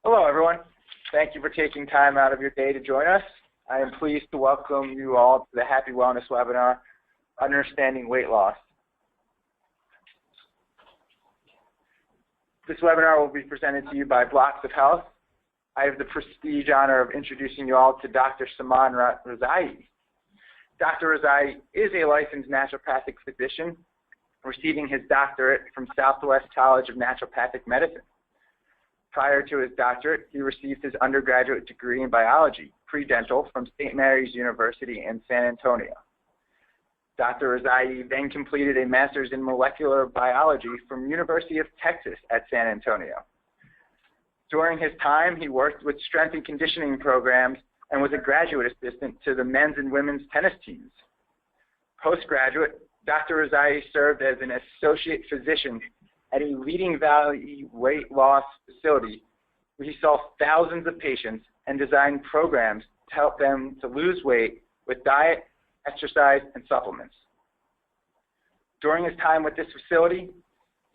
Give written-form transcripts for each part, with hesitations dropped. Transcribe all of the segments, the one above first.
Hello, everyone. Thank you for taking time out of your day to join us. I am pleased to welcome you all to the Happy Wellness webinar, Understanding Weight Loss. This webinar will be presented to you by Blocks of Health. I have the prestige honor of introducing you all to Dr. Saman Razai. Dr. Razai is a licensed naturopathic physician, receiving his doctorate from Southwest College of Naturopathic Medicine. Prior to his doctorate, he received his undergraduate degree in biology, pre-dental, from St. Mary's University in San Antonio. Dr. Razai then completed a master's in molecular biology from University of Texas at San Antonio. During his time, he worked with strength and conditioning programs and was a graduate assistant to the men's and women's tennis teams. Postgraduate, Dr. Razai served as an associate physician at a leading valley weight loss facility where he saw thousands of patients and designed programs to help them to lose weight with diet, exercise, and supplements. During his time with this facility,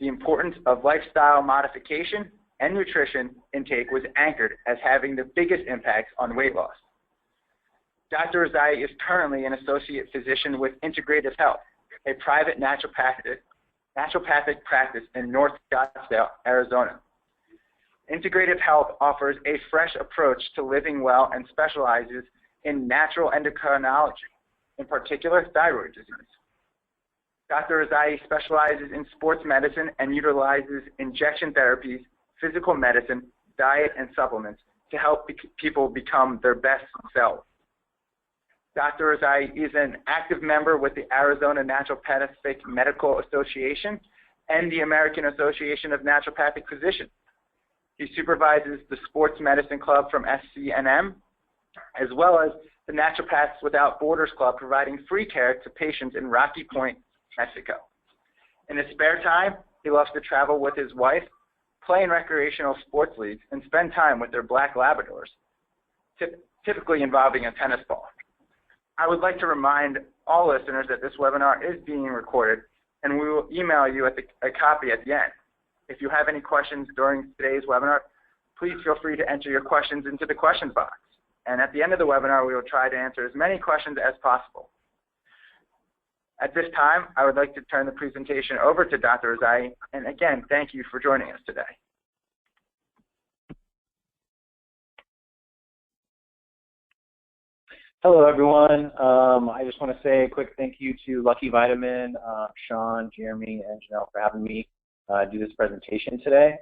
the importance of lifestyle modification and nutrition intake was anchored as having the biggest impacts on weight loss. Dr. Razai is currently an associate physician with Integrative Health, a private naturopathic practice in North Scottsdale, Arizona. Integrative Health offers a fresh approach to living well and specializes in natural endocrinology, in particular thyroid disease. Dr. Razai specializes in sports medicine and utilizes injection therapies, physical medicine, diet, and supplements to help people become their best selves. Dr. Razai is an active member with the Arizona Naturopathic Medical Association and the American Association of Naturopathic Physicians. He supervises the Sports Medicine Club from SCNM, as well as the Naturopaths Without Borders Club, providing free care to patients in Rocky Point, Mexico. In his spare time, he loves to travel with his wife, play in recreational sports leagues, and spend time with their black Labradors, typically involving a tennis ball. I would like to remind all listeners that this webinar is being recorded, and we will email you a copy at the end. If you have any questions during today's webinar, please feel free to enter your questions into the questions box. And at the end of the webinar, we will try to answer as many questions as possible. At this time, I would like to turn the presentation over to Dr. Razai, and again, thank you for joining us today. Hello, everyone. I just want to say a quick thank you to LuckyVitamin, Sean, Jeremy, and Janelle for having me do this presentation today.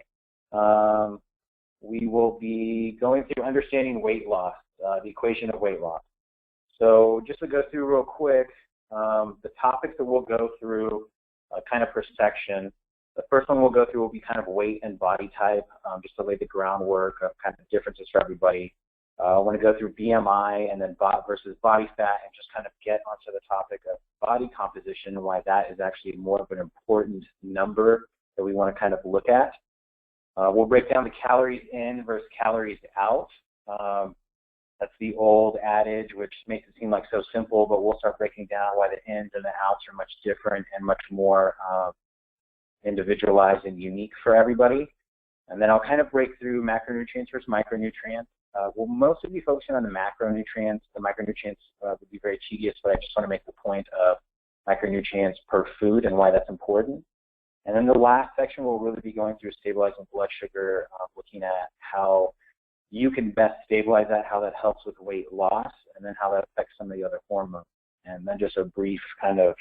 We will be going through understanding weight loss, the equation of weight loss. So just to go through real quick, the topics that we'll go through kind of per section. The first one we'll go through will be kind of weight and body type, just to lay the groundwork of kind of differences for everybody. I want to go through BMI and then versus body fat and just kind of get onto the topic of body composition and why that is actually more of an important number that we want to kind of look at. We'll break down the calories in versus calories out. That's the old adage, which makes it seem like so simple, but we'll start breaking down why the ins and the outs are much different and much more individualized and unique for everybody. And then I'll kind of break through macronutrients versus micronutrients. We'll mostly be focusing on the macronutrients. The micronutrients would be very tedious, but I just want to make the point of micronutrients per food and why that's important. And then the last section we'll really be going through stabilizing blood sugar, looking at how you can best stabilize that, how that helps with weight loss, and then how that affects some of the other hormones. And then just a brief kind of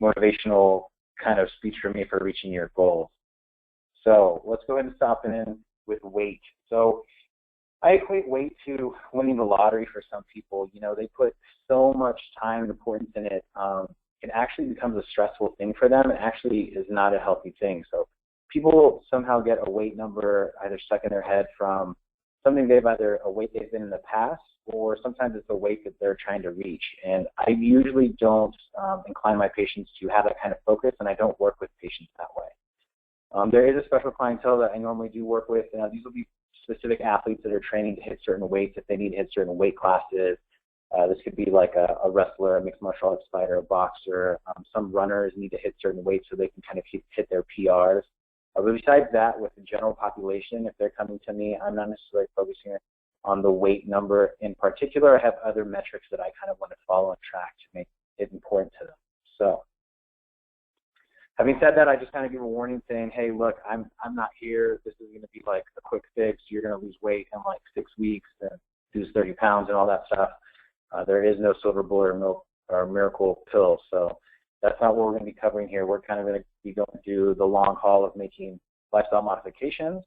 motivational kind of speech for me for reaching your goals. So let's go ahead and stop in with weight. So I equate weight to winning the lottery for some people. You know, they put so much time and importance in it. It actually becomes a stressful thing for them. It actually is not a healthy thing. So people somehow get a weight number either stuck in their head from something a weight they've been in the past, or sometimes it's a weight that they're trying to reach. And I usually don't incline my patients to have that kind of focus, and I don't work with patients that way. There is a special clientele that I normally do work with. These will be specific athletes that are training to hit certain weights if they need to hit certain weight classes. This could be like a wrestler, a mixed martial arts fighter, a boxer. Some runners need to hit certain weights so they can kind of hit their PRs. But besides that, with the general population, if they're coming to me, I'm not necessarily focusing on the weight number in particular. I have other metrics that I kind of want to follow and track to make it important to them. So, having said that, I just kind of give a warning saying, hey, look, I'm not here. This is going to be like a quick fix. You're going to lose weight in like 6 weeks and lose 30 pounds and all that stuff. There is no silver bullet or miracle pill. So that's not what we're going to be covering here. We're kind of going to be going through the long haul of making lifestyle modifications,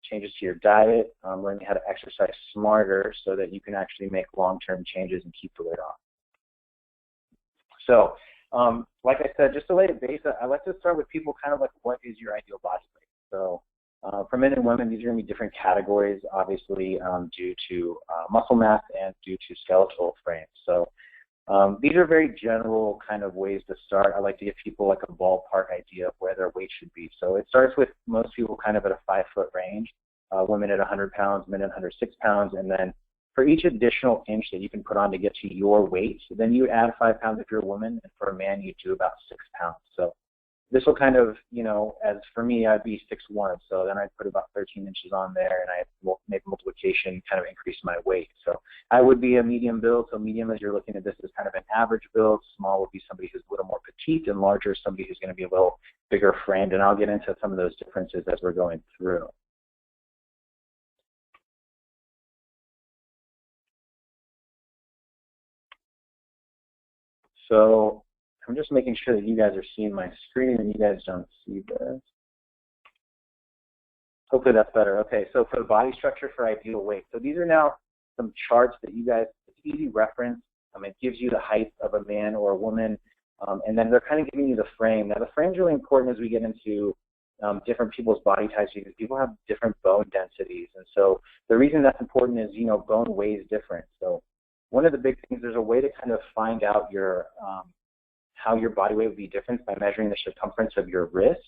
changes to your diet, learning how to exercise smarter so that you can actually make long-term changes and keep the weight off. So, like I said, just to lay it base, I like to start with people kind of like, what is your ideal body weight? So for men and women, these are going to be different categories, obviously, due to muscle mass and due to skeletal frame. So these are very general kind of ways to start. I like to give people like a ballpark idea of where their weight should be. So it starts with most people kind of at a 5-foot range, women at 100 pounds, men at 106 pounds, and then for each additional inch that you can put on to get to your weight, then you add 5 pounds if you're a woman, and for a man, you do about 6 pounds. So this will kind of, you know, as for me, I'd be 6'1", so then I'd put about 13 inches on there, and I'd make multiplication, kind of increase my weight. So I would be a medium build, so medium as you're looking at this is kind of an average build. Small would be somebody who's a little more petite, and larger is somebody who's going to be a little bigger framed, and I'll get into some of those differences as we're going through. So I'm just making sure that you guys are seeing my screen and you guys don't see this. Hopefully that's better. Okay, so for the body structure for ideal weight. So these are now some charts that you guys, it's easy reference. It gives you the height of a man or a woman, and then they're kind of giving you the frame. Now the frame is really important as we get into different people's body types because people have different bone densities. And so the reason that's important is, you know, bone weighs different. So one of the big things, there's a way to kind of find out your how your body weight would be different by measuring the circumference of your wrist.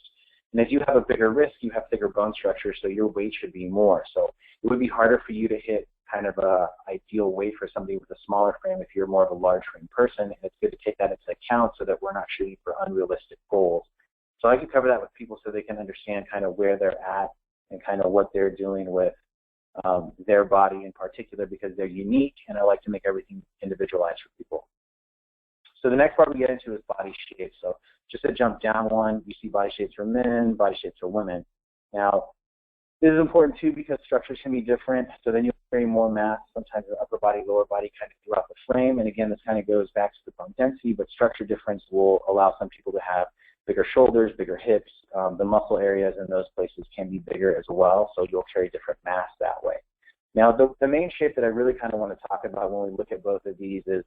And as you have a bigger wrist, you have thicker bone structure, so your weight should be more. So it would be harder for you to hit kind of a ideal weight for somebody with a smaller frame if you're more of a large frame person. And it's good to take that into account so that we're not shooting for unrealistic goals. So I can cover that with people so they can understand kind of where they're at and kind of what they're doing with their body in particular, because they're unique, and I like to make everything individualized for people. So the next part we get into is body shape. So just to jump down one, you see body shapes for men, body shapes for women. Now, this is important too because structures can be different, so then you'll carry more mass, sometimes the upper body, lower body kind of throughout the frame, and again, this kind of goes back to the bone density, but structure difference will allow some people to have bigger shoulders, bigger hips, the muscle areas in those places can be bigger as well, so you'll carry different mass that way. Now, the main shape that I really kind of want to talk about when we look at both of these is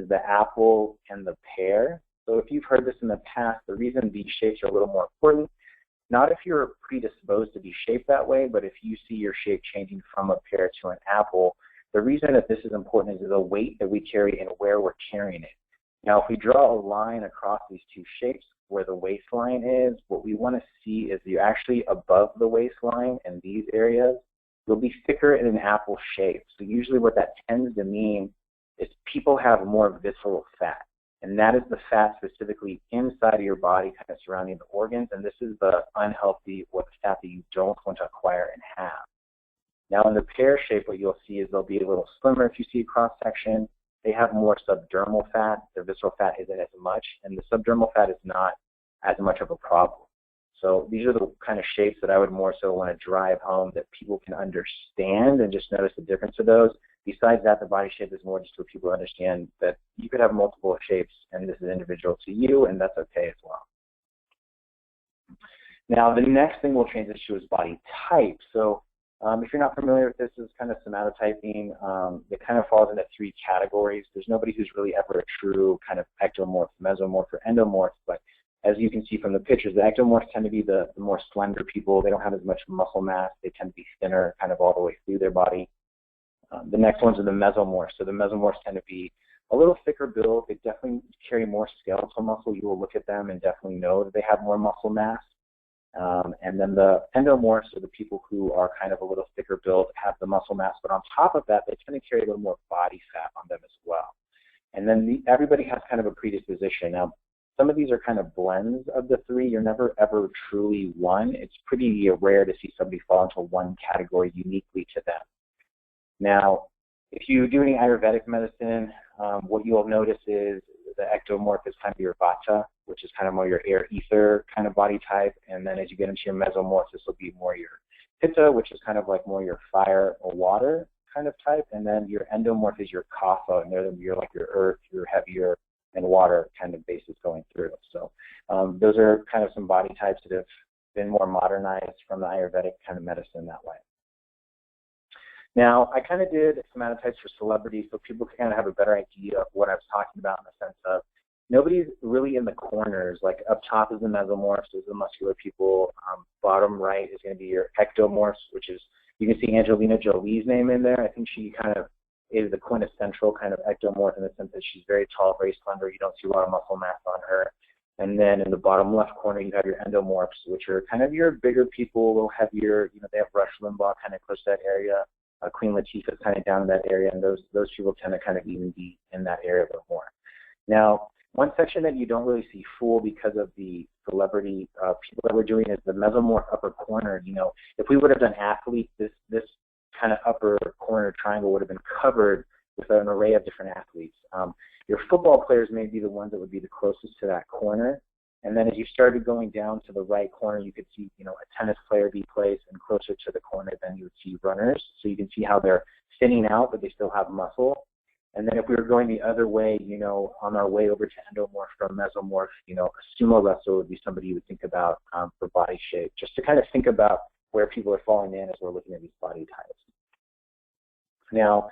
the apple and the pear. So if you've heard this in the past, the reason these shapes are a little more important, not if you're predisposed to be shaped that way, but if you see your shape changing from a pear to an apple, the reason that this is important is the weight that we carry and where we're carrying it. Now, if we draw a line across these two shapes where the waistline is, what we want to see is you're actually above the waistline in these areas. You'll be thicker in an apple shape. So usually what that tends to mean is people have more visceral fat. And that is the fat specifically inside of your body, kind of surrounding the organs. And this is the unhealthy or the fat that you don't want to acquire and have. Now, in the pear shape, what you'll see is they'll be a little slimmer if you see a cross-section. They have more subdermal fat. Their visceral fat isn't as much. And the subdermal fat is not as much of a problem. So these are the kind of shapes that I would more so want to drive home that people can understand and just notice the difference of those. Besides that, the body shape is more just for people to understand that you could have multiple shapes and this is individual to you, and that's okay as well. Now, the next thing we'll transition to is body type. So if you're not familiar with this, this is kind of somatotyping. It kind of falls into 3 categories. There's nobody who's really ever a true kind of ectomorph, mesomorph, or endomorph, but as you can see from the pictures, the ectomorphs tend to be the more slender people. They don't have as much muscle mass. They tend to be thinner kind of all the way through their body. The next ones are the mesomorphs. So the mesomorphs tend to be a little thicker build. They definitely carry more skeletal muscle. You will look at them and definitely know that they have more muscle mass. And then the endomorphs are the people who are kind of a little thicker build, have the muscle mass, but on top of that, they tend to carry a little more body fat on them as well. And then everybody has kind of a predisposition. Now, Some of these are kind of blends of the three. You're never ever truly one. It's pretty rare to see somebody fall into one category uniquely to them. Now, if you do any Ayurvedic medicine, what you'll notice is the ectomorph is kind of your vata, which is kind of more your air ether kind of body type. And then as you get into your mesomorph, this will be more your pitta, which is kind of like more your fire or water kind of type. And then your endomorph is your kapha, and you're like your earth, your heavier and water kind of bases going through. So those are kind of some body types that have been more modernized from the Ayurvedic kind of medicine that way. Now, I kind of did somatotypes for celebrities so people can kind of have a better idea of what I was talking about in the sense of nobody's really in the corners. Like up top is the mesomorphs, is the muscular people. Bottom right is going to be your ectomorphs, which is, you can see Angelina Jolie's name in there. I think she kind of is the quintessential kind of ectomorph in the sense that she's very tall, very slender. You don't see a lot of muscle mass on her. And then in the bottom left corner, you have your endomorphs, which are kind of your bigger people, a little heavier. You know, they have Rush Limbaugh kind of close to that area. Queen Latifah's kind of down in that area, and those people tend to kind of even be in that area a little more. Now, one section that you don't really see full because of the celebrity people that we're doing is the mesomorph upper corner. You know, if we would have done athletes, this kind of upper corner triangle would have been covered with an array of different athletes. Your football players may be the ones that would be the closest to that corner. And then as you started going down to the right corner, you could see, you know, a tennis player be placed, and closer to the corner, then you would see runners. So you can see how they're thinning out, but they still have muscle. And then if we were going the other way, you know, on our way over to endomorph from mesomorph, you know, a sumo wrestler would be somebody you would think about for body shape, just to kind of think about where people are falling in as we're looking at these body types. Now,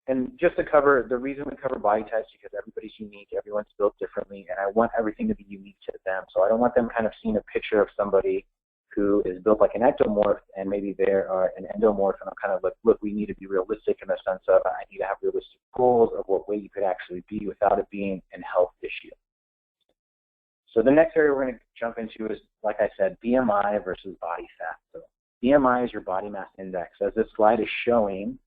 and just to cover, the reason we cover body types is because everybody's unique, everyone's built differently, and I want everything to be unique to them. So I don't want them kind of seeing a picture of somebody who is built like an ectomorph and maybe they're an endomorph, and I'm kind of like, look, we need to be realistic in the sense of I need to have realistic goals of what weight you could actually be without it being a health issue. So the next area we're going to jump into is, like I said, BMI versus body fat. So BMI is your body mass index. As this slide is showing,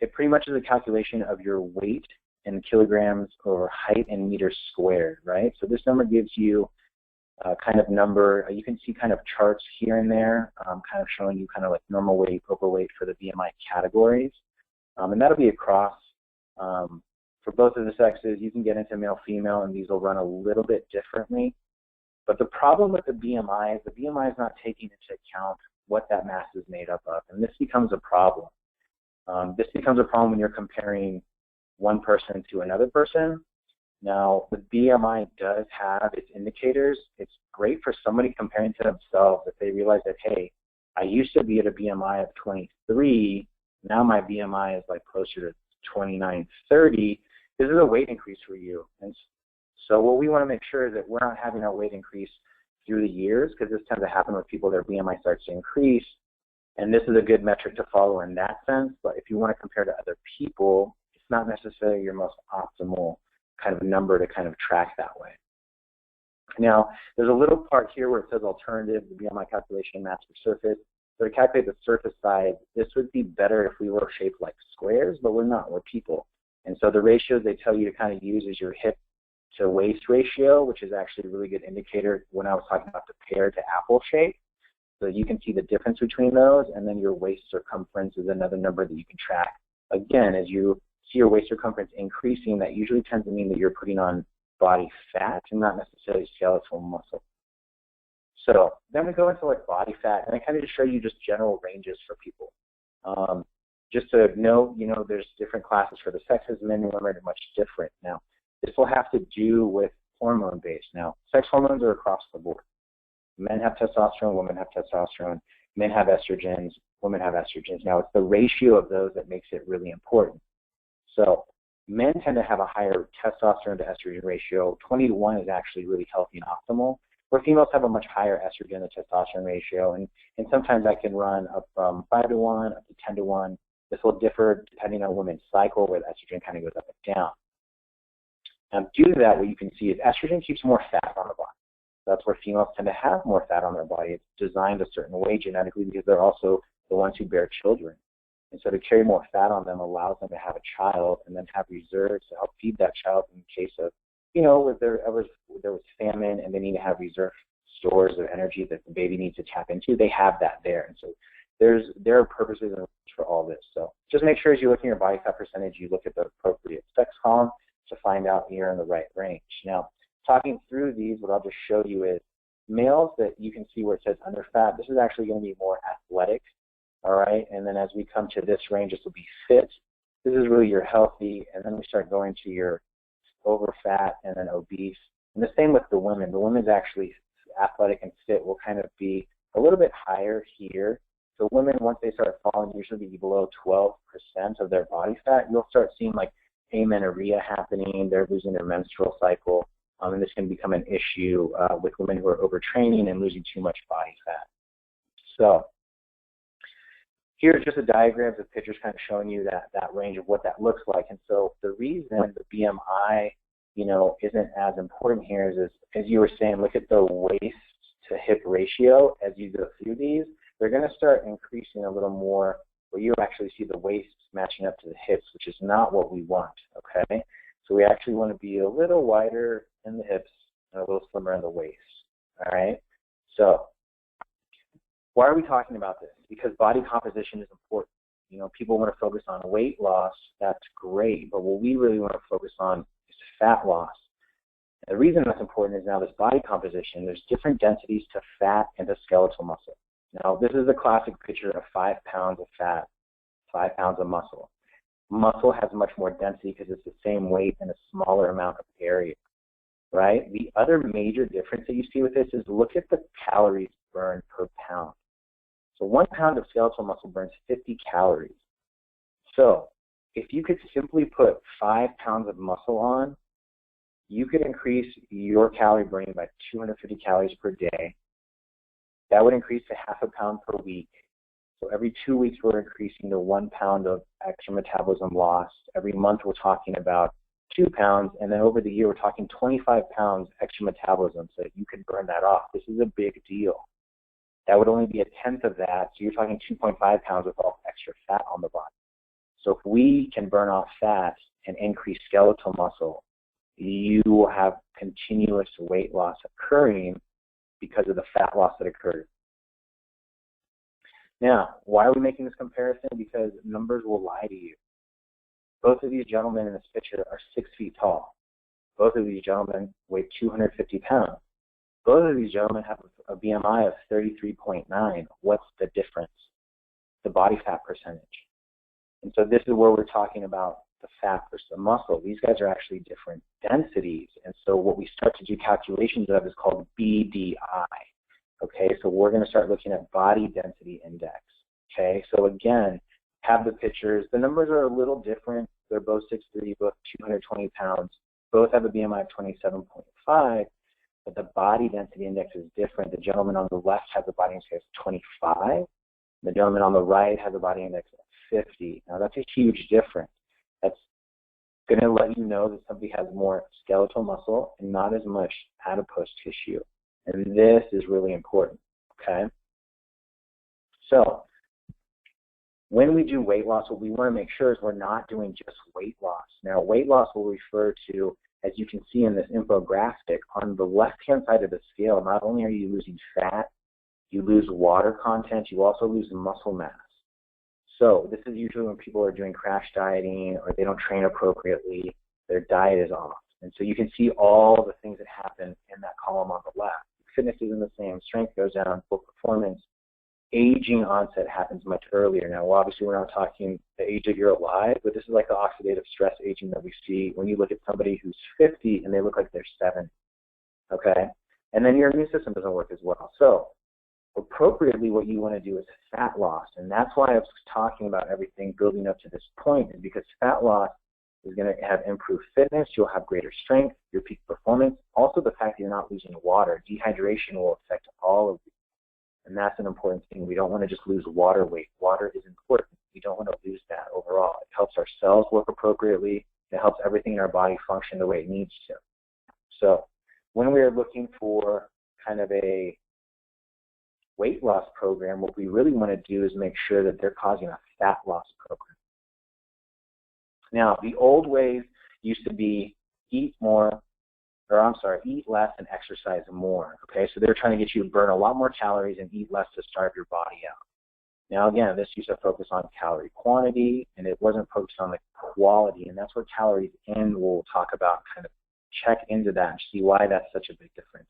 it pretty much is a calculation of your weight in kilograms over height in meters squared, right? So this number gives you kind of number. You can see kind of charts here and there, kind of showing you kind of like normal weight, overweight for the BMI categories. And that'll be across for both of the sexes. You can get into male, female, and these will run a little bit differently. But the problem with the BMI is not taking into account what that mass is made up of. And this becomes a problem. This becomes a problem when you're comparing one person to another person. Now, the BMI does have its indicators. It's great for somebody comparing to themselves if they realize that, hey, I used to be at a BMI of 23. Now my BMI is like closer to 29, 30. This is a weight increase for you. And so what we want to make sure is that we're not having our weight increase through the years, because this tends to happen with people, their BMI starts to increase. And this is a good metric to follow in that sense. But if you want to compare to other people, it's not necessarily your most optimal kind of number to kind of track that way. Now, there's a little part here where it says alternative, the BMI calculation mass per surface. So to calculate the surface size, this would be better if we were shaped like squares, but we're not, we're people. And so the ratios they tell you to kind of use is your hip to waist ratio, which is actually a really good indicator when I was talking about the pear to apple shape. So you can see the difference between those, and then your waist circumference is another number that you can track. Again, as you see your waist circumference increasing, that usually tends to mean that you're putting on body fat and not necessarily skeletal muscle. So then we go into like body fat, and I kind of just show you just general ranges for people. Just to know, you know, there's different classes for the sexes. Men and women are much different. Now, this will have to do with hormone base. Now, sex hormones are across the board. Men have testosterone, women have testosterone. Men have estrogens, women have estrogens. Now, it's the ratio of those that makes it really important. So men tend to have a higher testosterone to estrogen ratio. 20-to-1 is actually really healthy and optimal, where females have a much higher estrogen to testosterone ratio. And sometimes that can run up from 5-to-1 up to 10-to-1. This will differ depending on women's cycle, where the estrogen kind of goes up and down. Due to that, what you can see is estrogen keeps more fat on the body. That's where females tend to have more fat on their body. It's designed a certain way genetically because they're also the ones who bear children. And so to carry more fat on them allows them to have a child and then have reserves to help feed that child in case of if there was famine and they need to have reserve stores of energy that the baby needs to tap into, they have that there. And so there are purposes for all this. So just make sure as you look at your body fat percentage, you look at the appropriate sex column to find out you're in the right range. Now, talking through these, what I'll just show you is males that you can see where it says under fat, this is actually going to be more athletic, all right? And then as we come to this range, this will be fit. This is really your healthy, and then we start going to your over fat and then obese. And the same with the women. The women's actually athletic and fit will kind of be a little bit higher here. So women, once they start falling, usually be below 12% of their body fat, you'll start seeing like amenorrhea happening. They're losing their menstrual cycle. And this can become an issue with women who are overtraining and losing too much body fat. So here's just a diagram of pictures kind of showing you that range of what that looks like. And so the reason the BMI, isn't as important here is as you were saying, look at the waist to hip ratio as you go through these. They're going to start increasing a little more where you actually see the waist matching up to the hips, which is not what we want, okay? So we actually want to be a little wider in the hips and a little slimmer in the waist, all right? So why are we talking about this? Because body composition is important. People want to focus on weight loss. That's great. But what we really want to focus on is fat loss. And the reason that's important is now this body composition, there's different densities to fat and to skeletal muscle. Now, this is a classic picture of 5 pounds of fat, 5 pounds of muscle. Muscle has much more density because it's the same weight in a smaller amount of area, right? The other major difference that you see with this is look at the calories burned per pound. So 1 pound of skeletal muscle burns 50 calories. So if you could simply put 5 pounds of muscle on, you could increase your calorie burning by 250 calories per day. That would increase to half a pound per week. So every 2 weeks, we're increasing to 1 pound of extra metabolism lost. Every month, we're talking about 2 pounds. And then over the year, we're talking 25 pounds extra metabolism so that you can burn that off. This is a big deal. That would only be a tenth of that. So you're talking 2.5 pounds with all extra fat on the body. So if we can burn off fat and increase skeletal muscle, you will have continuous weight loss occurring because of the fat loss that occurred. Now, why are we making this comparison? Because numbers will lie to you. Both of these gentlemen in this picture are 6 feet tall. Both of these gentlemen weigh 250 pounds. Both of these gentlemen have a BMI of 33.9. What's the difference? The body fat percentage. And so this is where we're talking about the fat versus the muscle. These guys are actually different densities. And so what we start to do calculations of is called BDI. Okay, so we're going to start looking at body density index. Okay, so again, have the pictures. The numbers are a little different. They're both 6'3", both 220 pounds. Both have a BMI of 27.5. But the body density index is different. The gentleman on the left has a body index of 25. The gentleman on the right has a body index of 50. Now, that's a huge difference. That's going to let you know that somebody has more skeletal muscle and not as much adipose tissue. And this is really important, okay? So when we do weight loss, what we want to make sure is we're not doing just weight loss. Now, weight loss will refer to, as you can see in this infographic, on the left-hand side of the scale, not only are you losing fat, you lose water content, you also lose muscle mass. So this is usually when people are doing crash dieting or they don't train appropriately, their diet is off. And so you can see all the things that happen in that column on the left. Fitness isn't the same, strength goes down, poor performance. Aging onset happens much earlier. Now, obviously, we're not talking the age that you're alive, but this is like the oxidative stress aging that we see when you look at somebody who's 50 and they look like they're 70, okay? And then your immune system doesn't work as well. So appropriately, what you want to do is fat loss, and that's why I was talking about everything building up to this point, is because fat loss is going to have improved fitness, you'll have greater strength, your peak performance, also the fact that you're not losing water. Dehydration will affect all of these. And that's an important thing. We don't want to just lose water weight. Water is important. We don't want to lose that overall. It helps our cells work appropriately. It helps everything in our body function the way it needs to. So when we are looking for kind of a weight loss program, what we really want to do is make sure that they're causing a fat loss program. Now, the old ways used to be eat more, eat less and exercise more. Okay, so they're trying to get you to burn a lot more calories and eat less to starve your body out. Now, again, this used to focus on calorie quantity, and it wasn't focused on the quality, and that's where calories in we'll talk about, kind of check into that and see why that's such a big difference.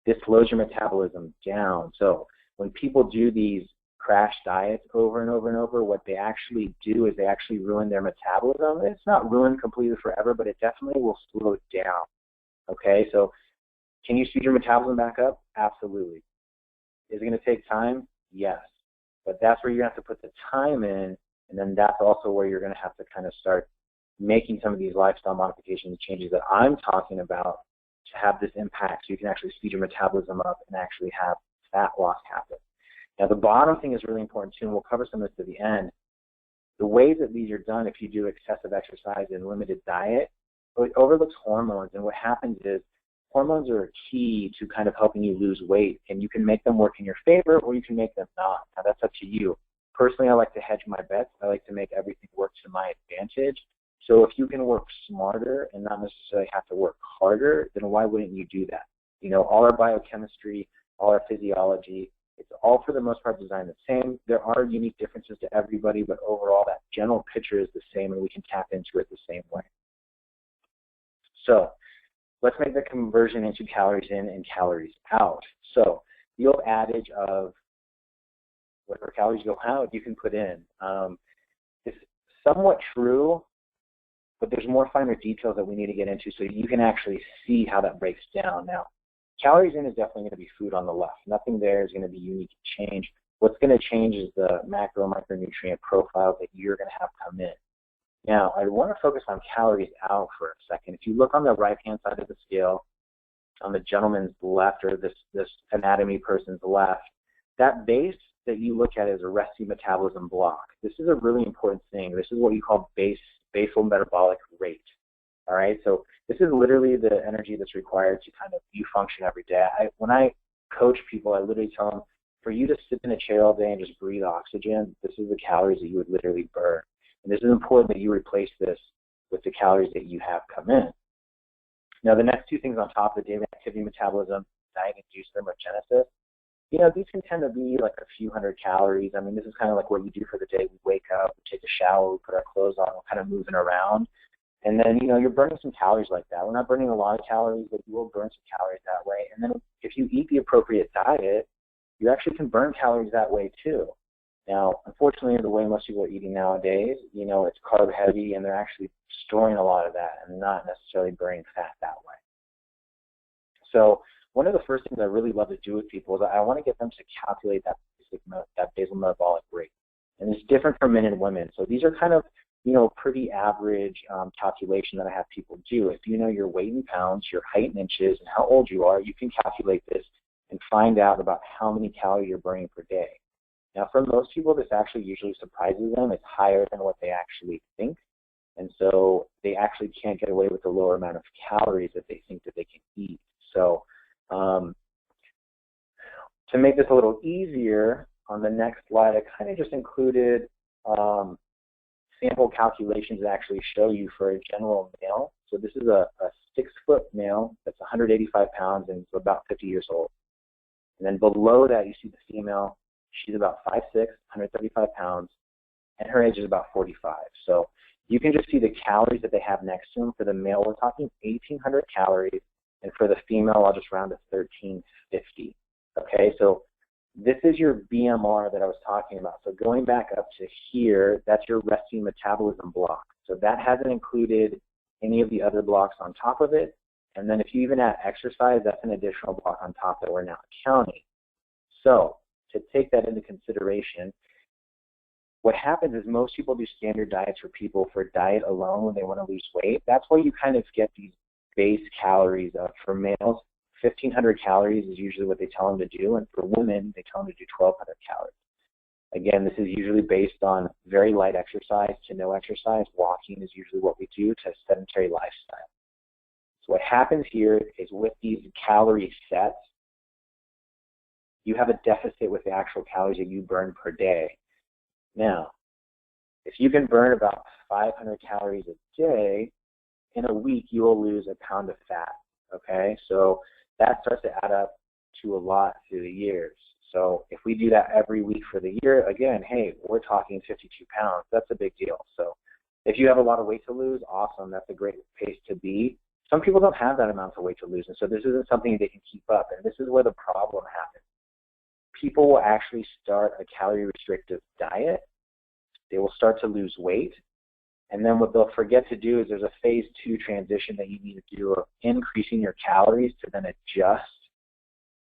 This slows your metabolism down. So when people do these crash diets over and over and over, what they actually do is they actually ruin their metabolism. It's not ruined completely forever, but it definitely will slow it down. Okay, so can you speed your metabolism back up? Absolutely. Is it going to take time? Yes. But that's where you're going to have to put the time in, and then that's also where you're going to have to kind of start making some of these lifestyle modifications, changes that I'm talking about to have this impact so you can actually speed your metabolism up and actually have fat loss happen. Now, the bottom thing is really important too, and we'll cover some of this at the end. The ways that these are done, if you do excessive exercise and limited diet, it overlooks hormones, and what happens is hormones are key to kind of helping you lose weight, and you can make them work in your favor or you can make them not. Now, that's up to you. Personally, I like to hedge my bets. I like to make everything work to my advantage. So if you can work smarter and not necessarily have to work harder, then why wouldn't you do that? You know, all our biochemistry, all our physiology, it's all for the most part designed the same. There are unique differences to everybody, but overall that general picture is the same, and we can tap into it the same way. So let's make the conversion into calories in and calories out. So the old adage of whatever calories go out, you can put in. It's somewhat true, but there's more finer details that we need to get into so you can actually see how that breaks down. Now, calories in is definitely going to be food on the left. Nothing there is going to be unique to change. What's going to change is the macro and micronutrient profiles that you're going to have come in. Now, I want to focus on calories out for a second. If you look on the right-hand side of the scale, on the gentleman's left or this anatomy person's left, that base that you look at is a resting metabolism block. This is a really important thing. This is what you call basal metabolic rate. All right, so this is literally the energy that's required to kind of you function every day. When I coach people, I literally tell them, for you to sit in a chair all day and just breathe oxygen, this is the calories that you would literally burn. And this is important that you replace this with the calories that you have come in. Now, the next two things on top of the daily activity metabolism, diet-induced thermogenesis, you know, these can tend to be like a few hundred calories. I mean, this is kind of like what you do for the day. We wake up, we take a shower, we put our clothes on, we're kind of moving around. And then, you know, you're burning some calories like that. We're not burning a lot of calories, but you will burn some calories that way. And then if you eat the appropriate diet, you actually can burn calories that way too. Now, unfortunately, the way most people are eating nowadays, you know, it's carb heavy, and they're actually storing a lot of that and not necessarily burning fat that way. So one of the first things I really love to do with people is I want to get them to calculate that basal metabolic rate. And it's different for men and women. So these are kind of, you know, pretty average calculation that I have people do. If you know your weight in pounds, your height in inches, and how old you are, you can calculate this and find out about how many calories you're burning per day. Now, for most people, this actually usually surprises them. It's higher than what they actually think. And so they actually can't get away with the lower amount of calories that they think that they can eat. So to make this a little easier, on the next slide, I kind of just included sample calculations that actually show you for a general male. So this is a 6-foot male that's 185 pounds and about 50 years old. And then below that, you see the female. She's about 5'6", 135 pounds, and her age is about 45. So you can just see the calories that they have next to them. For the male, we're talking 1,800 calories, and for the female, I'll just round to 1,350. Okay, so this is your BMR that I was talking about. So going back up to here, that's your resting metabolism block. So that hasn't included any of the other blocks on top of it. And then if you even add exercise, that's an additional block on top that we're now counting. So to take that into consideration, what happens is most people do standard diets for people for diet alone when they want to lose weight. That's where you kind of get these base calories. For males, 1,500 calories is usually what they tell them to do, and for women, they tell them to do 1,200 calories. Again, this is usually based on very light exercise to no exercise. Walking is usually what we do to a sedentary lifestyle. So what happens here is with these calorie sets, you have a deficit with the actual calories that you burn per day. Now, if you can burn about 500 calories a day, in a week you will lose a pound of fat. okay? So that starts to add up to a lot through the years. So if we do that every week for the year, again, hey, we're talking 52 pounds. That's a big deal. So if you have a lot of weight to lose, awesome. That's a great pace to be. Some people don't have that amount of weight to lose, and so this isn't something they can keep up, and this is where the problem happens. People will actually start a calorie restrictive diet. They will start to lose weight, and then what they'll forget to do is there's a phase 2 transition that you need to do of increasing your calories to then adjust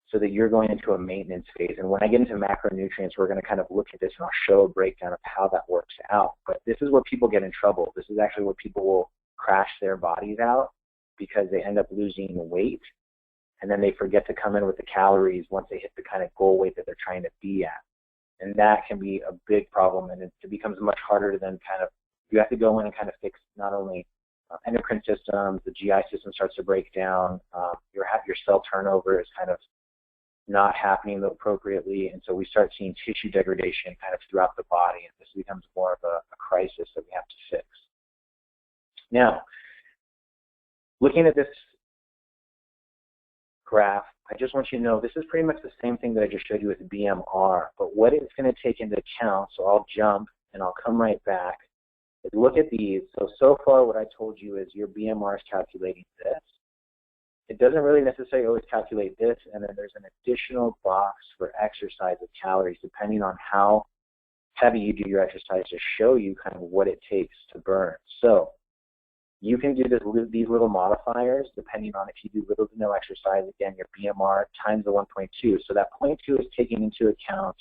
so that you're going into a maintenance phase. And when I get into macronutrients, we're going to kind of look at this, and I'll show a breakdown of how that works out. But this is where people get in trouble. This is actually where people will crash their bodies out because they end up losing weight, and then they forget to come in with the calories once they hit the kind of goal weight that they're trying to be at. And that can be a big problem, and it becomes much harder to then kind of, you have to go in and kind of fix not only endocrine systems, the GI system starts to break down, your cell turnover is kind of not happening appropriately, and so we start seeing tissue degradation kind of throughout the body, and this becomes more of a crisis that we have to fix. Now, looking at this graph, I just want you to know this is pretty much the same thing that I just showed you with BMR, but what it's going to take into account, so I'll jump and I'll come right back, is look at these. So far what I told you is your BMR is calculating this. It doesn't really necessarily always calculate this, and then there's an additional box for exercise of calories depending on how heavy you do your exercise to show you kind of what it takes to burn. So you can do these little modifiers depending on if you do little to no exercise, again, your BMR times the 1.2. So that 0.2 is taking into account,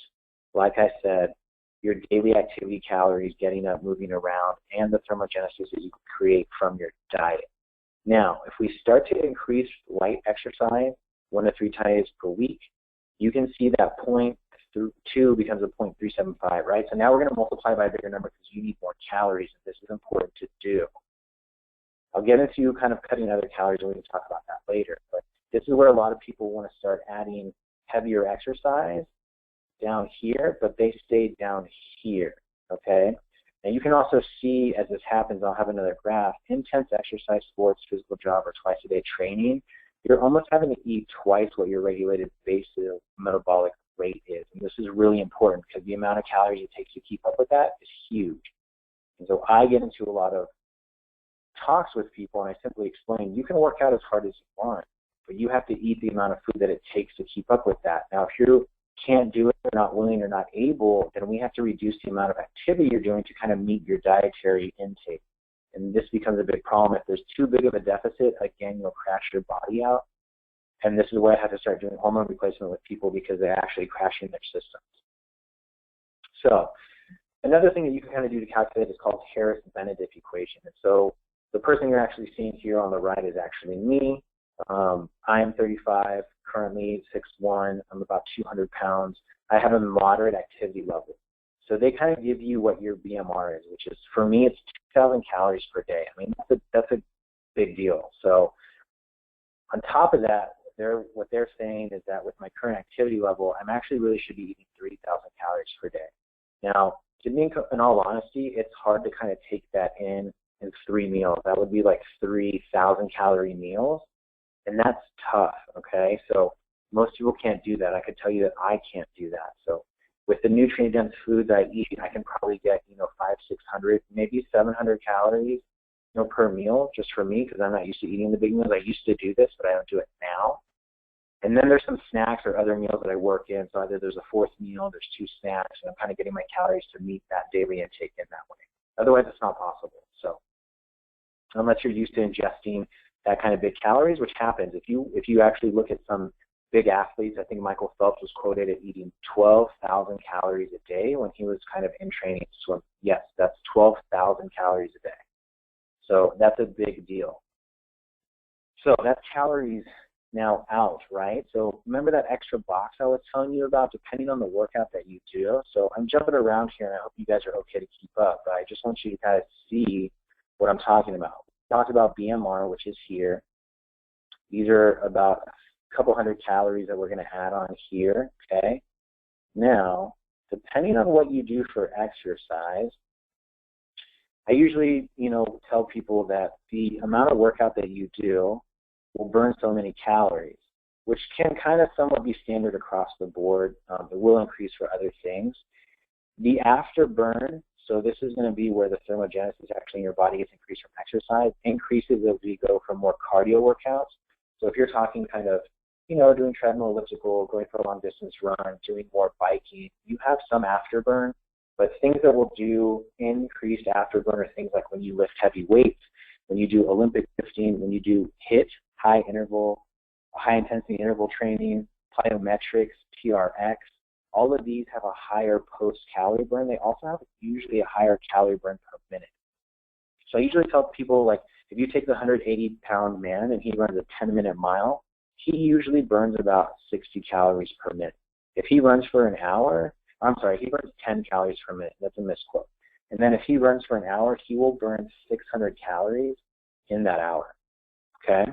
like I said, your daily activity calories, getting up, moving around, and the thermogenesis that you can create from your diet. Now, if we start to increase light exercise 1 to 3 times per week, you can see that 0.2 becomes a 0.375, right? So now we're going to multiply by a bigger number because you need more calories, and this is important to do. I'll get into kind of cutting other calories, and we can talk about that later. But this is where a lot of people want to start adding heavier exercise down here, but they stay down here, okay? And you can also see as this happens, I'll have another graph, intense exercise, sports, physical job, or twice a day training, you're almost having to eat twice what your regulated basal metabolic rate is. And this is really important because the amount of calories it takes to keep up with that is huge. And so I get into a lot of talks with people, and I simply explain, you can work out as hard as you want, but you have to eat the amount of food that it takes to keep up with that. Now, if you can't do it, or not willing, or not able, then we have to reduce the amount of activity you're doing to kind of meet your dietary intake. And this becomes a big problem. If there's too big of a deficit, again, you'll crash your body out. And this is where I have to start doing hormone replacement with people because they're actually crashing their systems. So another thing that you can kind of do to calculate is called Harris-Benedict equation. And so the person you're actually seeing here on the right is actually me. I am 35, currently 6'1", I'm about 200 pounds. I have a moderate activity level. So they kind of give you what your BMR is, which is, for me, it's 2,000 calories per day. I mean, that's a big deal. So on top of that, what they're saying is that with my current activity level, I'm actually really should be eating 3,000 calories per day. Now, in all honesty, it's hard to kind of take that in 3 meals. That would be like 3,000 calorie meals. And that's tough, okay? So most people can't do that. I could tell you that I can't do that. So with the nutrient-dense foods I eat, I can probably get, 500, 600, maybe 700 calories, per meal, just for me, because I'm not used to eating the big meals. I used to do this, but I don't do it now. And then there's some snacks or other meals that I work in. So either there's a 4th meal, there's 2 snacks, and I'm kind of getting my calories to meet that daily intake in that way. Otherwise, it's not possible. So unless you're used to ingesting that kind of big calories, which happens. If you actually look at some big athletes, I think Michael Phelps was quoted at eating 12,000 calories a day when he was kind of in training to swim. Yes, that's 12,000 calories a day. So that's a big deal. So that's calories now out, right? So remember that extra box I was telling you about, depending on the workout that you do. So I'm jumping around here, and I hope you guys are okay to keep up, but I just want you to kind of see what I'm talking about. Talked about BMR, which is here. These are about a couple hundred calories that we're going to add on here, okay? Now, depending on what you do for exercise, I usually, tell people that the amount of workout that you do will burn so many calories, which can kind of somewhat be standard across the board. It will increase for other things. The afterburn, so this is going to be where the thermogenesis actually in your body gets increased from exercise, increases as we go from more cardio workouts. So if you're talking kind of, doing treadmill, elliptical, going for a long distance run, doing more biking, you have some afterburn. But things that will do increased afterburn are things like when you lift heavy weights, when you do Olympic lifting, when you do HIIT, high intensity interval training, plyometrics, TRX. All of these have a higher post-calorie burn. They also have usually a higher calorie burn per minute. So I usually tell people, like, if you take the 180-pound man and he runs a 10-minute mile, he usually burns about 60 calories per minute. If he runs for an hour, he burns 10 calories per minute. That's a misquote. And then if he runs for an hour, he will burn 600 calories in that hour, okay?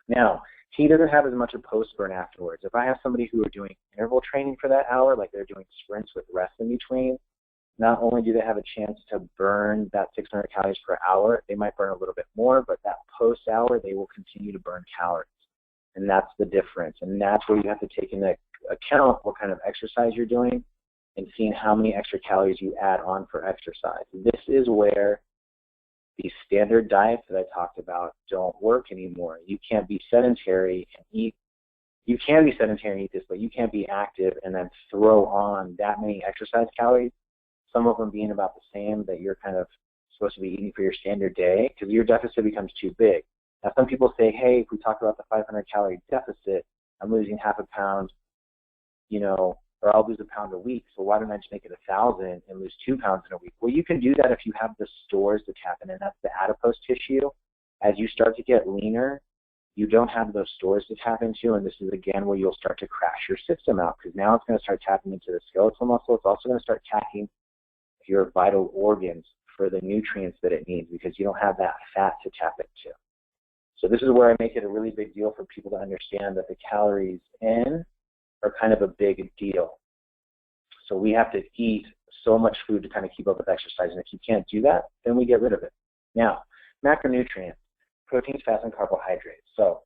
Now, he doesn't have as much a post-burn afterwards. If I have somebody who are doing interval training for that hour, like they're doing sprints with rest in between, not only do they have a chance to burn that 600 calories per hour, they might burn a little bit more, but that post-hour, they will continue to burn calories. And that's the difference. And that's where you have to take into account what kind of exercise you're doing and seeing how many extra calories you add on for exercise. This is where these standard diets that I talked about don't work anymore. You can't be sedentary and eat. You can be sedentary and eat this, but you can't be active and then throw on that many exercise calories, some of them being about the same that you're kind of supposed to be eating for your standard day, because your deficit becomes too big. Now, some people say, hey, if we talk about the 500-calorie deficit, I'm losing half a pound, or I'll lose a pound a week, so why don't I just make it 1,000 and lose 2 pounds in a week? Well, you can do that if you have the stores to tap in, and that's the adipose tissue. As you start to get leaner, you don't have those stores to tap into, and this is, again, where you'll start to crash your system out, because now it's going to start tapping into the skeletal muscle. It's also going to start tapping your vital organs for the nutrients that it needs, because you don't have that fat to tap into. So this is where I make it a really big deal for people to understand that the calories in are kind of a big deal. So we have to eat so much food to kind of keep up with exercise, and if you can't do that, then we get rid of it. Now, macronutrients, proteins, fats, and carbohydrates. So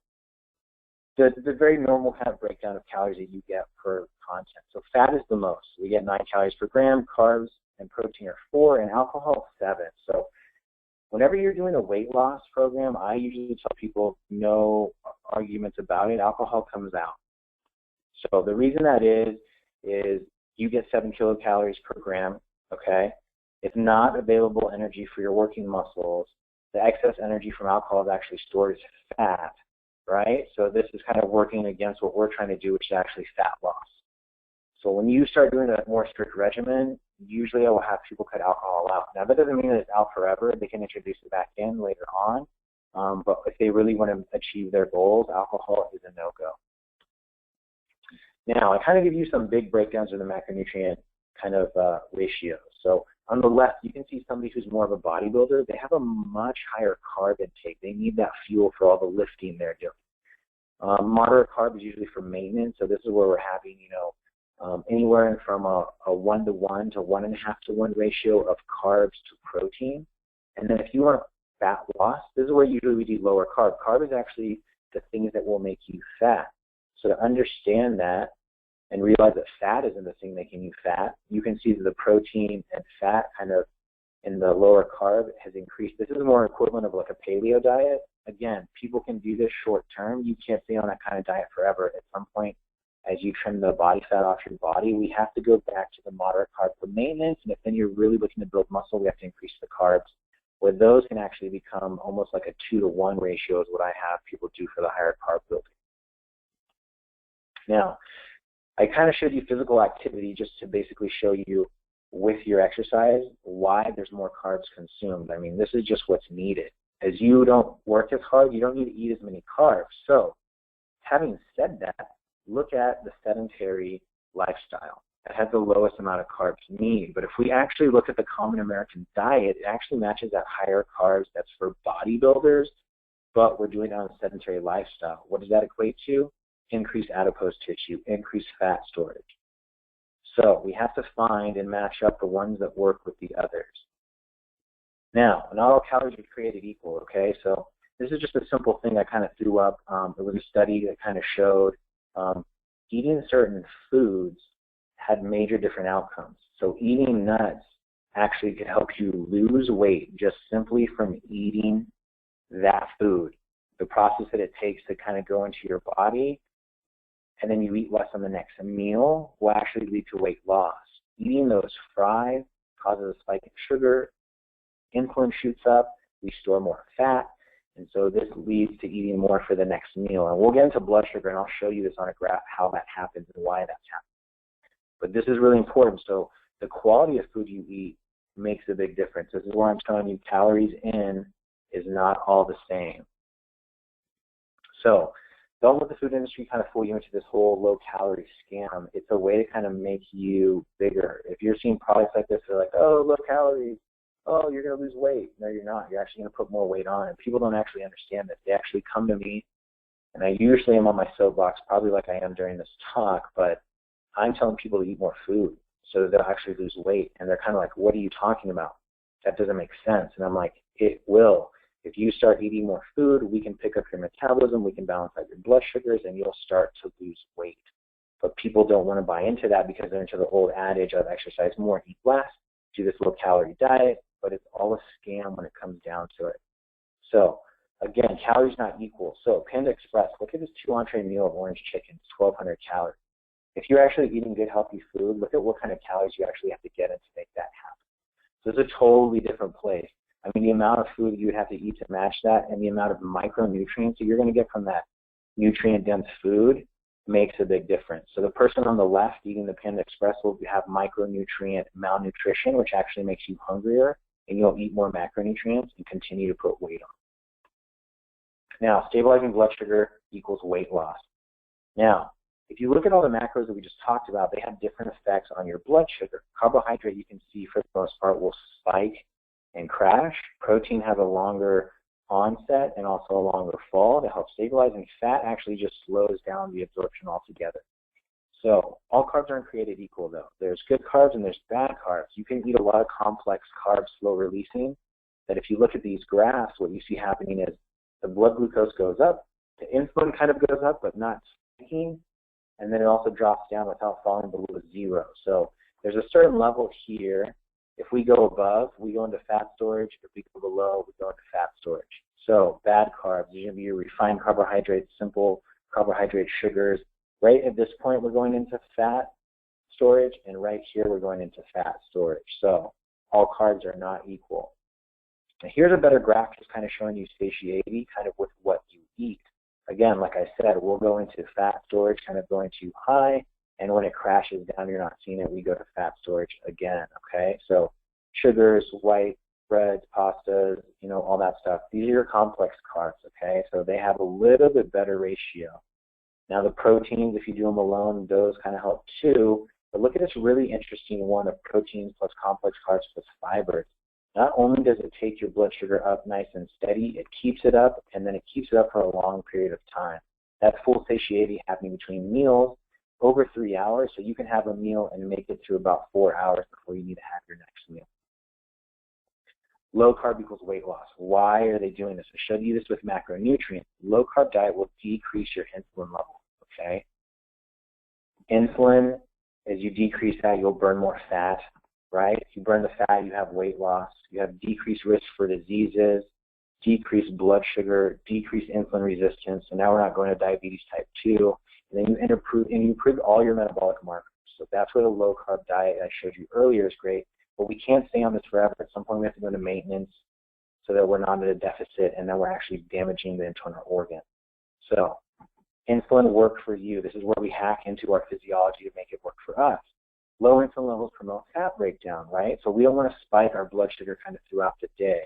the very normal kind of breakdown of calories that you get per content. So fat is the most. We get 9 calories per gram, carbs and protein are 4, and alcohol 7. So whenever you're doing a weight loss program, I usually tell people no arguments about it. Alcohol comes out. So the reason that is you get 7 kilocalories per gram, okay? It's not available energy for your working muscles. The excess energy from alcohol is actually stored as fat, right? So this is kind of working against what we're trying to do, which is actually fat loss. So when you start doing a more strict regimen, usually I will have people cut alcohol out. Now, that doesn't mean that it's out forever. They can introduce it back in later on. But if they really want to achieve their goals, alcohol is a no-go. Now, I kind of give you some big breakdowns of the macronutrient kind of ratios. So on the left, you can see somebody who's more of a bodybuilder. They have a much higher carb intake. They need that fuel for all the lifting they're doing. Moderate carb is usually for maintenance. So this is where we're having, anywhere from a 1-to-1 to 1.5-to-1 ratio of carbs to protein. And then if you want fat loss, this is where usually we do lower carb. Carb is actually the things that will make you fat. So to understand that and realize that fat isn't the thing making you fat, you can see that the protein and fat kind of in the lower carb has increased. This is more equivalent of like a paleo diet. Again, people can do this short term. You can't stay on that kind of diet forever. At some point, as you trim the body fat off your body, we have to go back to the moderate carb for maintenance. And if then you're really looking to build muscle, we have to increase the carbs, where those can actually become almost like a 2-to-1 ratio is what I have people do for the higher carb building. Now, I kind of showed you physical activity just to basically show you with your exercise why there's more carbs consumed. I mean, this is just what's needed. As you don't work as hard, you don't need to eat as many carbs. So having said that, look at the sedentary lifestyle. It has the lowest amount of carbs needed. But if we actually look at the common American diet, it actually matches that higher carbs that's for bodybuilders, but we're doing it on a sedentary lifestyle. What does that equate to? Increased adipose tissue, increased fat storage. So we have to find and match up the ones that work with the others. Now, not all calories are created equal, okay? So this is just a simple thing I kind of threw up. It was a study that kind of showed eating certain foods had major different outcomes. So eating nuts actually could help you lose weight just simply from eating that food. The process that it takes to kind of go into your body, and then you eat less on the next meal, will actually lead to weight loss. Eating those fries causes a spike in sugar, insulin shoots up, we store more fat, and so this leads to eating more for the next meal. And we'll get into blood sugar, and I'll show you this on a graph, how that happens and why that's happening. But this is really important. So the quality of food you eat makes a big difference. This is where I'm telling you calories in is not all the same. So don't let the food industry kind of fool you into this whole low-calorie scam. It's a way to kind of make you bigger. If you're seeing products like this, they're like, oh, low calories. Oh, you're going to lose weight. No, you're not. You're actually going to put more weight on. And people don't actually understand this. They actually come to me, and I usually am on my soapbox, probably like I am during this talk, but I'm telling people to eat more food so that they'll actually lose weight. And they're kind of like, what are you talking about? That doesn't make sense. And I'm like, it will. If you start eating more food, we can pick up your metabolism, we can balance out your blood sugars, and you'll start to lose weight. But people don't want to buy into that because they're into the old adage of exercise more, eat less, do this low-calorie diet, but it's all a scam when it comes down to it. So, again, calories not equal. So, Panda Express, look at this 2-entree meal of orange chicken, it's 1,200 calories. If you're actually eating good, healthy food, look at what kind of calories you actually have to get in to make that happen. So it's a totally different place. I mean, the amount of food you would have to eat to match that and the amount of micronutrients that you're going to get from that nutrient-dense food makes a big difference. So the person on the left eating the Panda Express will have micronutrient malnutrition, which actually makes you hungrier, and you'll eat more macronutrients and continue to put weight on. Now, stabilizing blood sugar equals weight loss. Now, if you look at all the macros that we just talked about, they have different effects on your blood sugar. Carbohydrate, you can see for the most part, will spike and crash. Protein has a longer onset and also a longer fall to help stabilize, and fat actually just slows down the absorption altogether. So all carbs aren't created equal, though. There's good carbs and there's bad carbs. You can eat a lot of complex carbs, slow releasing, that if you look at these graphs, what you see happening is the blood glucose goes up, the insulin kind of goes up, but not spiking, and then it also drops down without falling below zero. So there's a certain level here. If we go above, we go into fat storage. If we go below, we go into fat storage. So bad carbs, you're going to be your refined carbohydrates, simple carbohydrate sugars. Right at this point, we're going into fat storage, and right here, we're going into fat storage. So all carbs are not equal. Now, here's a better graph just kind of showing you satiety kind of with what you eat. Again, like I said, we'll go into fat storage, kind of going too high. And when it crashes down, you're not seeing it, we go to fat storage again, okay? So sugars, white breads, pastas, you know, all that stuff. These are your complex carbs, okay? So they have a little bit better ratio. Now the proteins, if you do them alone, those kind of help too. But look at this really interesting one of proteins plus complex carbs plus fibers. Not only does it take your blood sugar up nice and steady, it keeps it up, and then it keeps it up for a long period of time. That full satiety happening between meals over 3 hours, so you can have a meal and make it through about 4 hours before you need to have your next meal. Low carb equals weight loss. Why are they doing this? I showed you this with macronutrients. Low carb diet will decrease your insulin level, okay? Insulin, as you decrease that, you'll burn more fat, right? If you burn the fat, you have weight loss. You have decreased risk for diseases, decreased blood sugar, decreased insulin resistance. So now we're not going to diabetes type 2. And then you improve all your metabolic markers. So that's where the low-carb diet I showed you earlier is great. But we can't stay on this forever. At some point, we have to go to maintenance so that we're not at a deficit and then we're actually damaging the internal organ. So insulin work for you. This is where we hack into our physiology to make it work for us. Low insulin levels promote fat breakdown, right? So we don't want to spike our blood sugar kind of throughout the day.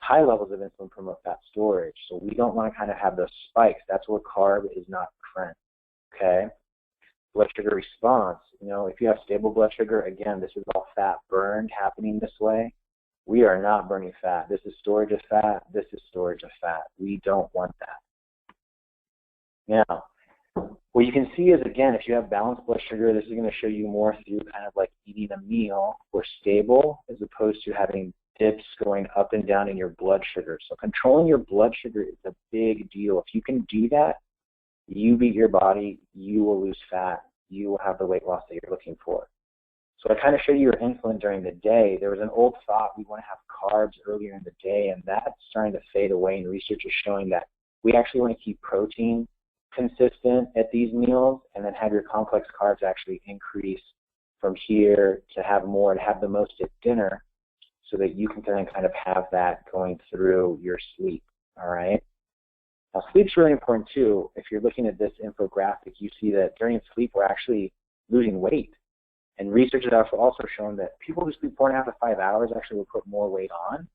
High levels of insulin promote fat storage. So we don't want to kind of have those spikes. That's where carb is not a friend. Okay, blood sugar response. You know, if you have stable blood sugar, again, this is all fat burned happening this way. We are not burning fat. This is storage of fat. This is storage of fat. We don't want that. Now, what you can see is, again, if you have balanced blood sugar, this is going to show you more through kind of like eating a meal. We're stable as opposed to having dips going up and down in your blood sugar. So controlling your blood sugar is a big deal. If you can do that, you beat your body, you will lose fat, you will have the weight loss that you're looking for. So I kind of showed you your insulin during the day. There was an old thought we want to have carbs earlier in the day, and that's starting to fade away, and research is showing that we actually want to keep protein consistent at these meals and then have your complex carbs actually increase from here to have more and have the most at dinner so that you can then kind of have that going through your sleep, all right? Now, sleep's really important too. If you're looking at this infographic, you see that during sleep, we're actually losing weight. And research has also shown that people who sleep 4.5 to 5 hours actually will put more weight on.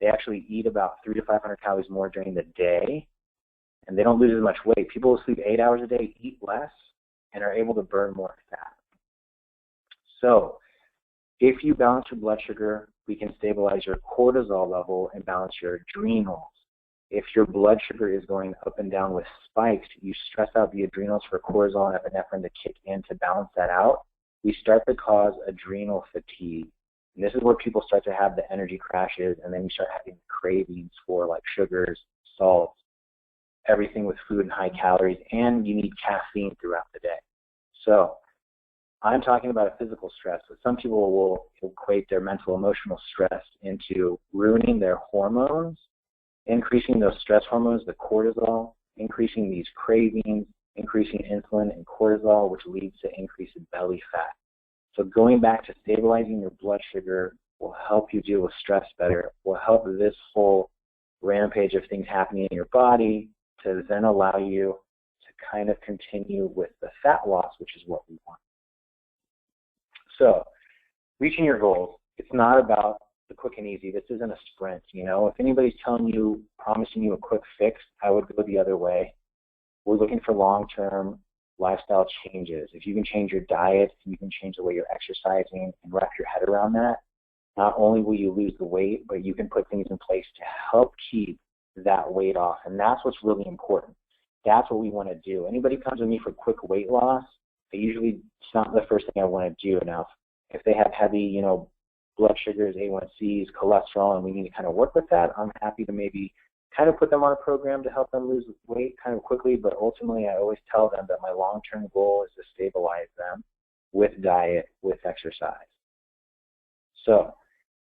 They actually eat about 300 to 500 calories more during the day, and they don't lose as much weight. People who sleep 8 hours a day eat less and are able to burn more fat. So if you balance your blood sugar, we can stabilize your cortisol level and balance your adrenals. If your blood sugar is going up and down with spikes, you stress out the adrenals for cortisol and epinephrine to kick in to balance that out. We start to cause adrenal fatigue. And this is where people start to have the energy crashes, and then you start having cravings for like sugars, salts, everything with food and high calories, and you need caffeine throughout the day. So I'm talking about a physical stress, but some people will equate their mental, emotional stress into ruining their hormones, increasing those stress hormones, the cortisol, increasing these cravings, increasing insulin and cortisol, which leads to increase in belly fat. So going back to stabilizing your blood sugar will help you deal with stress better, will help this whole rampage of things happening in your body to then allow you to kind of continue with the fat loss, which is what we want. So reaching your goals, it's not about the quick and easy. This isn't a sprint, you know. If anybody's promising you a quick fix, I would go the other way. We're looking for long-term lifestyle changes. If you can change your diet, if you can change the way you're exercising and wrap your head around that, not only will you lose the weight, but you can put things in place to help keep that weight off. And that's what's really important. That's what we want to do. Anybody comes to me for quick weight loss, it's not the first thing I want to do. Now, if they have heavy, blood sugars, A1Cs, cholesterol, and we need to kind of work with that, I'm happy to maybe kind of put them on a program to help them lose weight kind of quickly, but ultimately I always tell them that my long-term goal is to stabilize them with diet, with exercise. So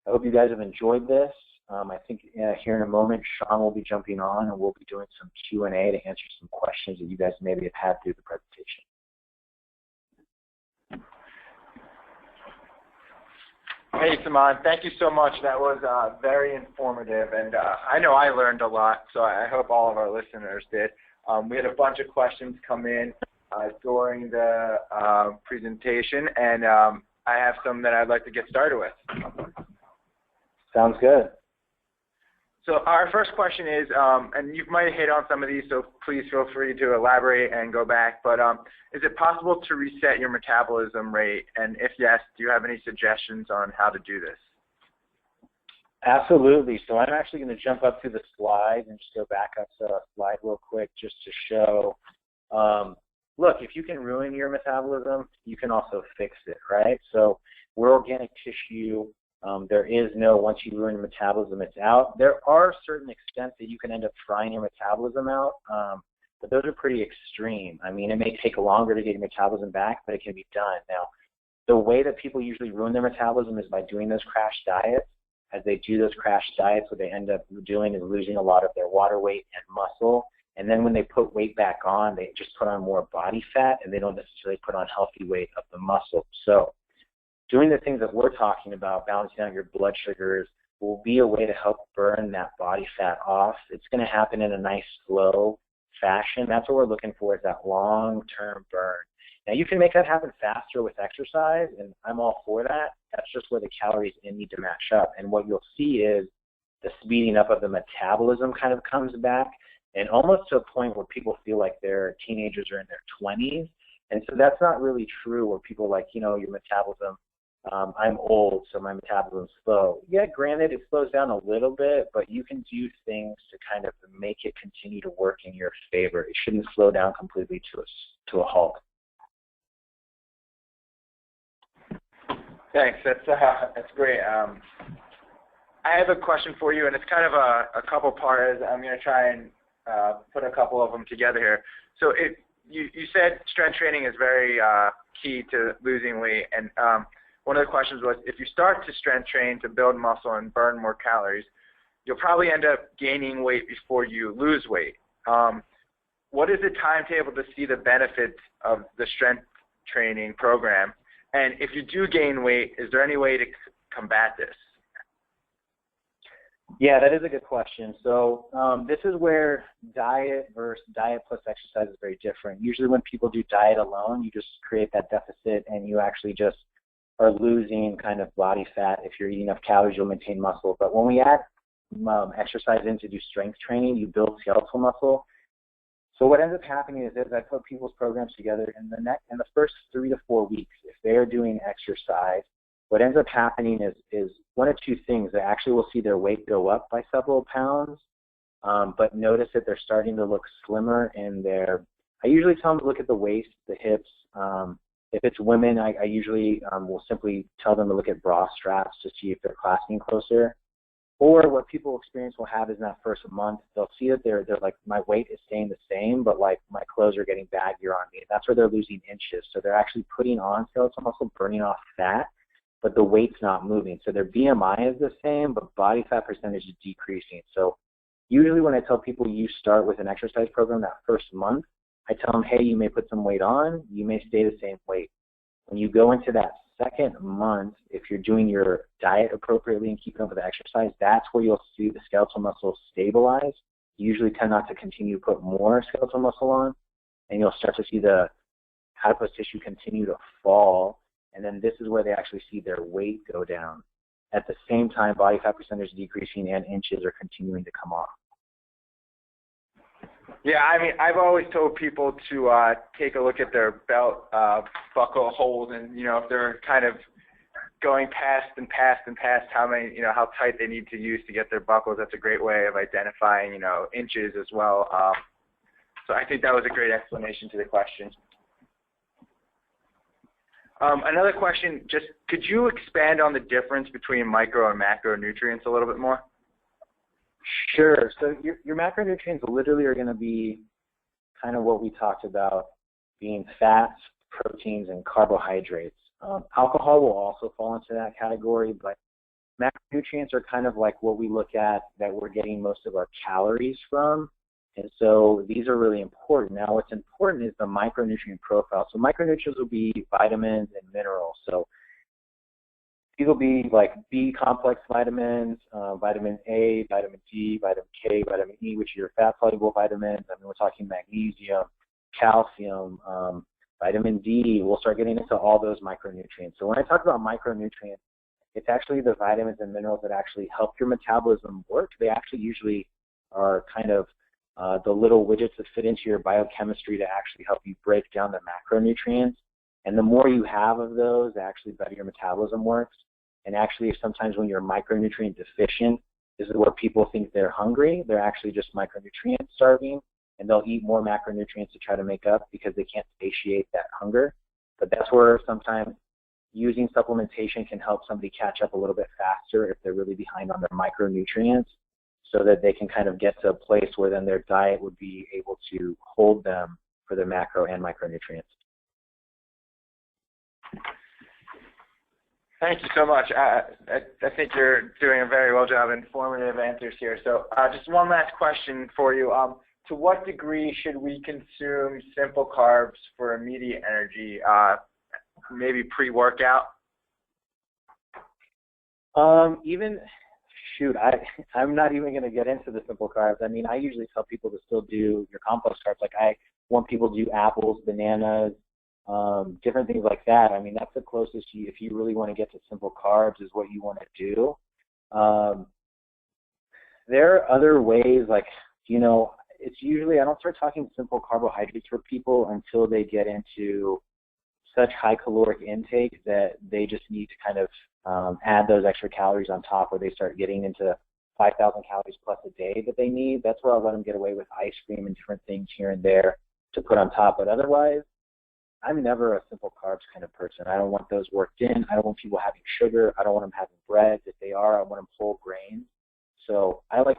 I hope you guys have enjoyed this. I think here in a moment, Sean will be jumping on and we'll be doing some Q&A to answer some questions that you guys maybe have had through the presentation. Hey, Saman, thank you so much. That was very informative, and I know I learned a lot, so I hope all of our listeners did. We had a bunch of questions come in during the presentation, and I have some that I'd like to get started with. Sounds good. So our first question is, and you might hit on some of these, so please feel free to elaborate and go back, but is it possible to reset your metabolism rate? And if yes, do you have any suggestions on how to do this? Absolutely. So I'm actually going to jump up to the slide and just go back up to a slide real quick just to show, look, if you can ruin your metabolism, you can also fix it, right? So we're organic tissue. There is no, once you ruin your metabolism, it's out. There are certain extents that you can end up frying your metabolism out, but those are pretty extreme. I mean, it may take longer to get your metabolism back, but it can be done. Now, the way that people usually ruin their metabolism is by doing those crash diets. As they do those crash diets, what they end up doing is losing a lot of their water weight and muscle. And then when they put weight back on, they just put on more body fat, and they don't necessarily put on healthy weight of the muscle. So doing the things that we're talking about, balancing out your blood sugars, will be a way to help burn that body fat off. It's going to happen in a nice, slow fashion. That's what we're looking for, is that long-term burn. Now, you can make that happen faster with exercise, and I'm all for that. That's just where the calories in need to match up. And what you'll see is the speeding up of the metabolism kind of comes back, and almost to a point where people feel like they're teenagers or in their 20s. And so that's not really true, where people are like, your metabolism, I'm old, so my metabolism's slow. Yeah, granted, it slows down a little bit, but you can do things to kind of make it continue to work in your favor. It shouldn't slow down completely to a halt. Thanks. That's great. I have a question for you, and it's kind of a couple parts. I'm going to try and put a couple of them together here. So you said strength training is very key to losing weight, and one of the questions was, if you start to strength train to build muscle and burn more calories, you'll probably end up gaining weight before you lose weight. What is the timetable to see the benefits of the strength training program? And if you do gain weight, is there any way to combat this? Yeah, that is a good question. So this is where diet versus diet plus exercise is very different. Usually when people do diet alone, you just create that deficit and you actually just are losing kind of body fat. If you're eating enough calories, you'll maintain muscle. But when we add exercise in to do strength training, you build skeletal muscle. So what ends up happening is I put people's programs together in the first 3 to 4 weeks, if they're doing exercise, what ends up happening is one of two things. They actually will see their weight go up by several pounds, but notice that they're starting to look slimmer in I usually tell them to look at the waist, the hips. If it's women, I usually will simply tell them to look at bra straps to see if they're clasping closer. Or what people experience will have is in that first month, they'll see that they're like, my weight is staying the same, but like my clothes are getting baggier on me. That's where they're losing inches. So they're actually putting on skeletal muscle, burning off fat, but the weight's not moving. So their BMI is the same, but body fat percentage is decreasing. So usually when I tell people you start with an exercise program that first month, I tell them, hey, you may put some weight on, you may stay the same weight. When you go into that second month, if you're doing your diet appropriately and keeping up with the exercise, that's where you'll see the skeletal muscle stabilize. You usually tend not to continue to put more skeletal muscle on, and you'll start to see the adipose tissue continue to fall. And then this is where they actually see their weight go down. At the same time, body fat percentage is decreasing and inches are continuing to come off. Yeah, I mean, I've always told people to take a look at their belt buckle holes, and if they're kind of going past how many, how tight they need to use to get their buckles. That's a great way of identifying, inches as well. So I think that was a great explanation to the question. Another question, just could you expand on the difference between micro and macronutrients a little bit more? Sure. So your macronutrients literally are going to be kind of what we talked about, being fats, proteins, and carbohydrates. Alcohol will also fall into that category, but macronutrients are kind of like what we look at that we're getting most of our calories from. And so these are really important. Now what's important is the micronutrient profile. So micronutrients will be vitamins and minerals. So these will be like B complex vitamins, vitamin A, vitamin D, vitamin K, vitamin E, which are your fat-soluble vitamins. I mean, we're talking magnesium, calcium, vitamin D. We'll start getting into all those micronutrients. So when I talk about micronutrients, it's actually the vitamins and minerals that actually help your metabolism work. They actually usually are kind of the little widgets that fit into your biochemistry to actually help you break down the macronutrients. And the more you have of those, the actually better your metabolism works. And actually, sometimes when you're micronutrient deficient, this is where people think they're hungry. They're actually just micronutrient starving, and they'll eat more macronutrients to try to make up because they can't satiate that hunger. But that's where sometimes using supplementation can help somebody catch up a little bit faster if they're really behind on their micronutrients, so that they can kind of get to a place where then their diet would be able to hold them for their macro and micronutrients. Thank you so much. I think you're doing a very well job, informative answers here. So just one last question for you. To what degree should we consume simple carbs for immediate energy, maybe pre-workout? I'm not even going to get into the simple carbs. I mean, I usually tell people to still do your complex carbs. Like I want people to do apples, bananas, different things like that. I mean, that's the closest if you really want to get to simple carbs is what you want to do. There are other ways, like, it's usually, I don't start talking simple carbohydrates for people until they get into such high caloric intake that they just need to kind of add those extra calories on top, where they start getting into 5,000 calories plus a day that they need. That's where I'll let them get away with ice cream and different things here and there to put on top. But otherwise, I'm never a simple carbs kind of person. I don't want those worked in. I don't want people having sugar. I don't want them having bread. If they are, I want them whole grains.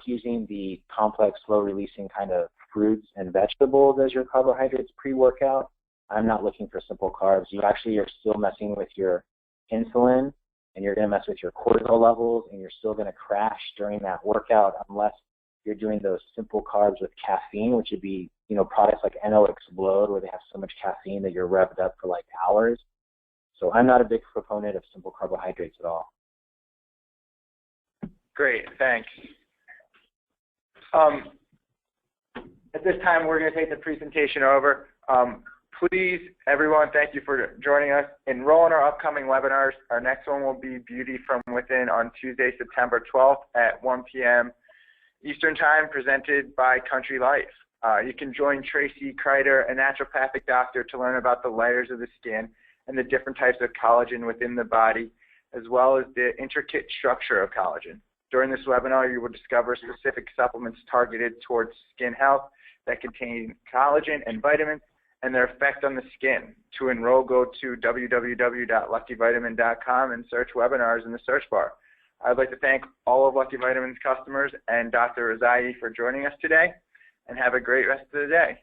using the complex, slow-releasing kind of fruits and vegetables as your carbohydrates pre-workout, I'm not looking for simple carbs. You actually are still messing with your insulin, and you're going to mess with your cortisol levels, and you're still going to crash during that workout unless you're doing those simple carbs with caffeine, which would be, you know, products like NO Explode, where they have so much caffeine that you're revved up for like hours. So I'm not a big proponent of simple carbohydrates at all. Great, thanks. At this time, we're going to take the presentation over. Please, everyone, thank you for joining us. Enroll in our upcoming webinars. Our next one will be Beauty from Within on Tuesday, September 12th at 1 p.m. Eastern Time, presented by Country Life. You can join Tracy Kreider, a naturopathic doctor, to learn about the layers of the skin and the different types of collagen within the body, as well as the intricate structure of collagen. During this webinar, you will discover specific supplements targeted towards skin health that contain collagen and vitamins and their effect on the skin. To enroll, go to www.LuckyVitamin.com and search webinars in the search bar. I'd like to thank all of Lucky Vitamin's customers and Dr. Rezai for joining us today, and have a great rest of the day.